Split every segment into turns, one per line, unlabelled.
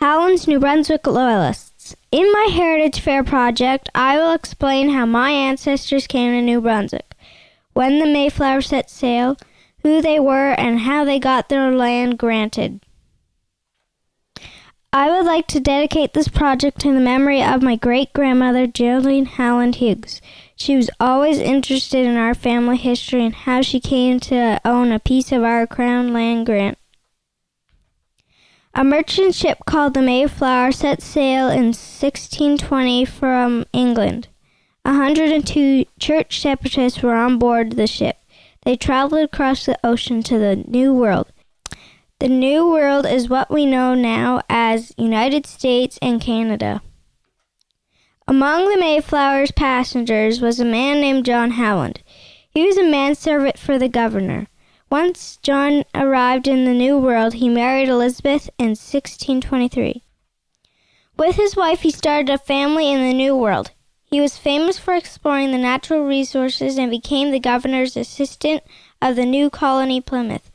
Howlands, New Brunswick Loyalists. In my Heritage Fair project, I will explain how my ancestors came to New Brunswick, when the Mayflower set sail, who they were, and how they got their land granted. I would like to dedicate this project to the memory of my great-grandmother, Geraldine Howland Hughes. She was always interested in our family history and how she came to own a piece of our crown land grant. A merchant ship called the Mayflower set sail in 1620 from England. 102 church separatists were on board the ship. They traveled across the ocean to the New World. The New World is what we know now as United States and Canada. Among the Mayflower's passengers was a man named John Howland. He was a manservant for the governor. Once John arrived in the New World, he married Elizabeth in 1623. With his wife, he started a family in the New World. He was famous for exploring the natural resources and became the governor's assistant of the new colony Plymouth.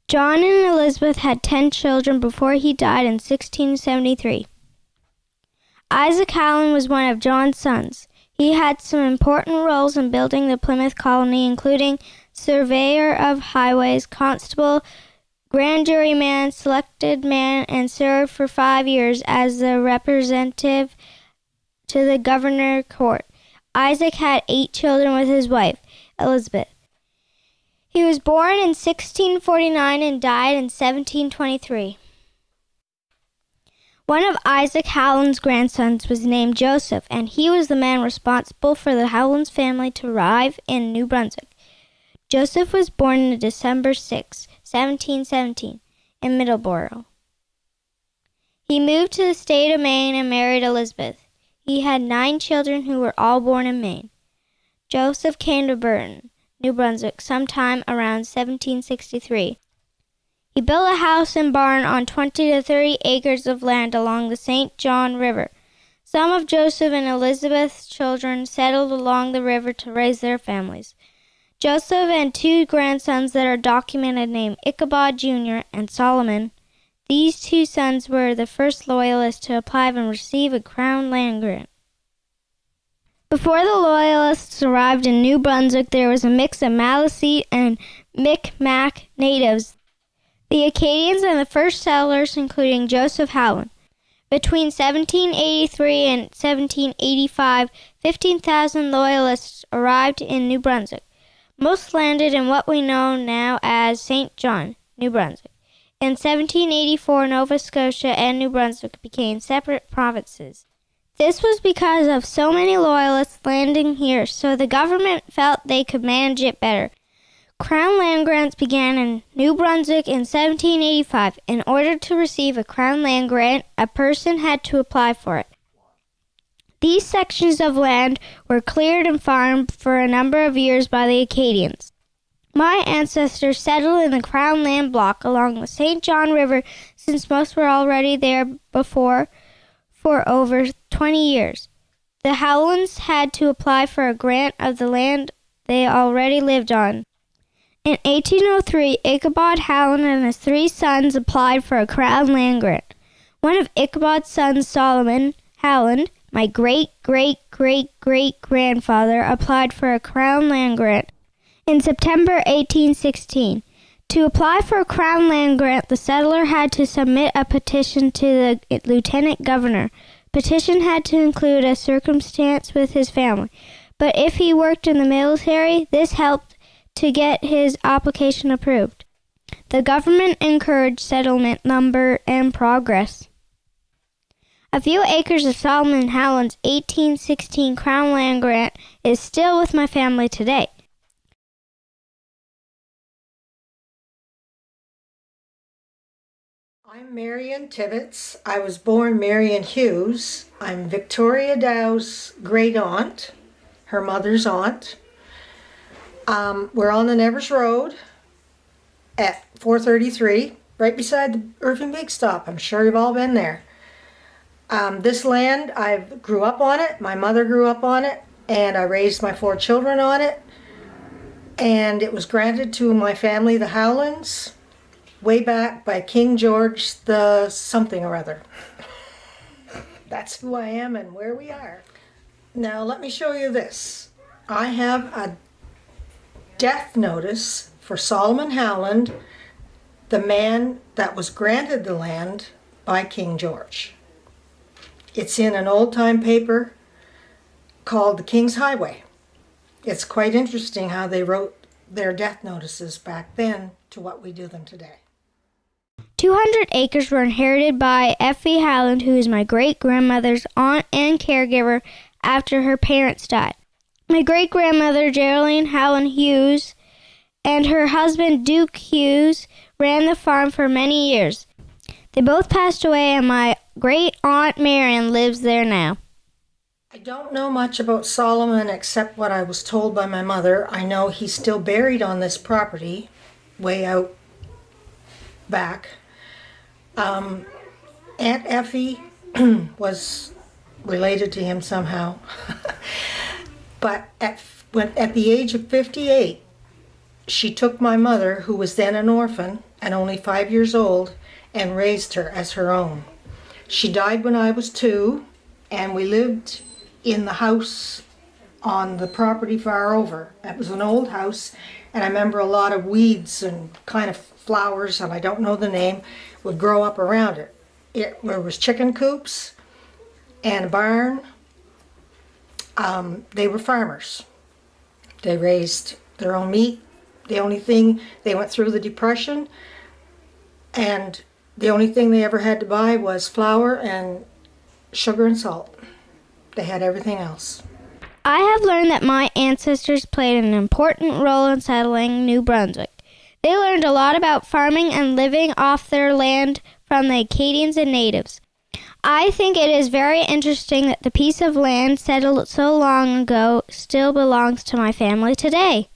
John and Elizabeth had 10 children before he died in 1673. Isaac Howland was one of John's sons. He had some important roles in building the Plymouth colony, including surveyor of highways, constable, grand juryman, selected man, and served for 5 years as the representative to the governor court. Isaac had 8 children with his wife, Elizabeth. He was born in 1649 and died in 1723. One of Isaac Howland's grandsons was named Joseph, and he was the man responsible for the Howlands family to arrive in New Brunswick. Joseph was born on December 6, 1717, in Middleborough. He moved to the state of Maine and married Elizabeth. He had 9 children who were all born in Maine. Joseph came to Burton, New Brunswick, sometime around 1763. He built a house and barn on 20 to 30 acres of land along the St. John River. Some of Joseph and Elizabeth's children settled along the river to raise their families. Joseph and 2 grandsons that are documented named Ichabod Jr. and Solomon. These 2 sons were the first Loyalists to apply and receive a crown land grant. Before the Loyalists arrived in New Brunswick, there was a mix of Maliseet and Micmac natives. The Acadians and the first settlers, including Joseph Howland. Between 1783 and 1785, 15,000 Loyalists arrived in New Brunswick. Most landed in what we know now as St. John, New Brunswick. In 1784, Nova Scotia and New Brunswick became separate provinces. This was because of so many Loyalists landing here, so the government felt they could manage it better. Crown land grants began in New Brunswick in 1785. In order to receive a crown land grant, a person had to apply for it. These sections of land were cleared and farmed for a number of years by the Acadians. My ancestors settled in the Crown Land Block along the St. John River since most were already there before for over 20 years. The Howlands had to apply for a grant of the land they already lived on. In 1803, Ichabod Howland and his 3 sons applied for a Crown land grant. One of Ichabod's sons, Solomon Howland, my great-great-great-great-grandfather, applied for a Crown land grant in September 1816. To apply for a Crown land grant, the settler had to submit a petition to the lieutenant governor. Petition had to include a circumstance with his family, but if he worked in the military, this helped to get his application approved. The government encouraged settlement, number, and progress. A few acres of Solomon Howland's 1816 Crown land grant is still with my family today.
I'm Marion Tibbetts. I was born Marion Hughes. I'm Victoria Dow's great aunt, her mother's aunt. We're on the Nevers Road at 433, right beside the Irving Big Stop. I'm sure you've all been there. This land, I grew up on it. My mother grew up on it, and I raised my 4 children on it. And it was granted to my family, the Howlands, way back by King George the something or other. That's who I am and where we are. Now let me show you this. I have a death notice for Solomon Howland, the man that was granted the land by King George. It's in an old-time paper called the King's Highway. It's quite interesting how they wrote their death notices back then to what we do them today.
200 acres were inherited by Effie Howland, who is my great-grandmother's aunt and caregiver after her parents died. My great-grandmother, Geraldine Howland Hughes, and her husband, Duke Hughes, ran the farm for many years. They both passed away, and my great-aunt Marion lives there now.
I don't know much about Solomon except what I was told by my mother. I know he's still buried on this property, way out back. Aunt Effie was related to him somehow. But at the age of 58, she took my mother, who was then an orphan and only 5 years old, and raised her as her own. She died when I was 2, and we lived in the house on the property far over. It was an old house, and I remember a lot of weeds and kind of flowers, and I don't know the name, would grow up around it. There was chicken coops and a barn. They were farmers. They raised their own meat. The only thing, they went through the Depression, and the only thing they ever had to buy was flour and sugar and salt. They had everything else.
I have learned that my ancestors played an important role in settling New Brunswick. They learned a lot about farming and living off their land from the Acadians and natives. I think it is very interesting that the piece of land settled so long ago still belongs to my family today.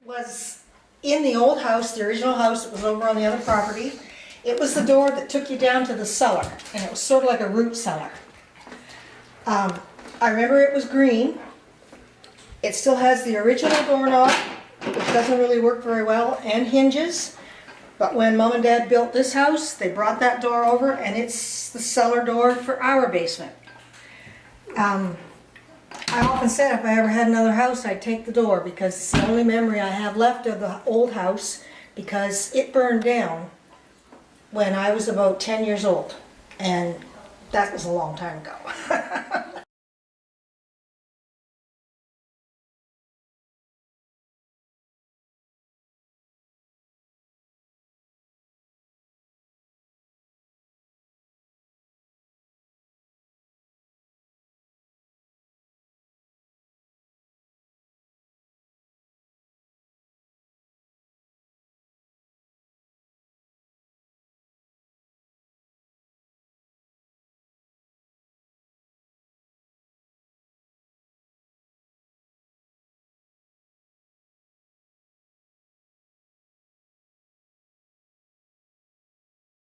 Was in the old house, the original house that was over on the other property. It was the door that took you down to the cellar, and it was sort of like a root cellar. I remember it was green. It still has the original doorknob, which doesn't really work very well, and hinges. But when Mom and Dad built this house, they brought that door over, and it's the cellar door for our basement. I often said if I ever had another house, I'd take the door, because it's the only memory I have left of the old house, because it burned down when I was about 10 years old, and that was a long time ago.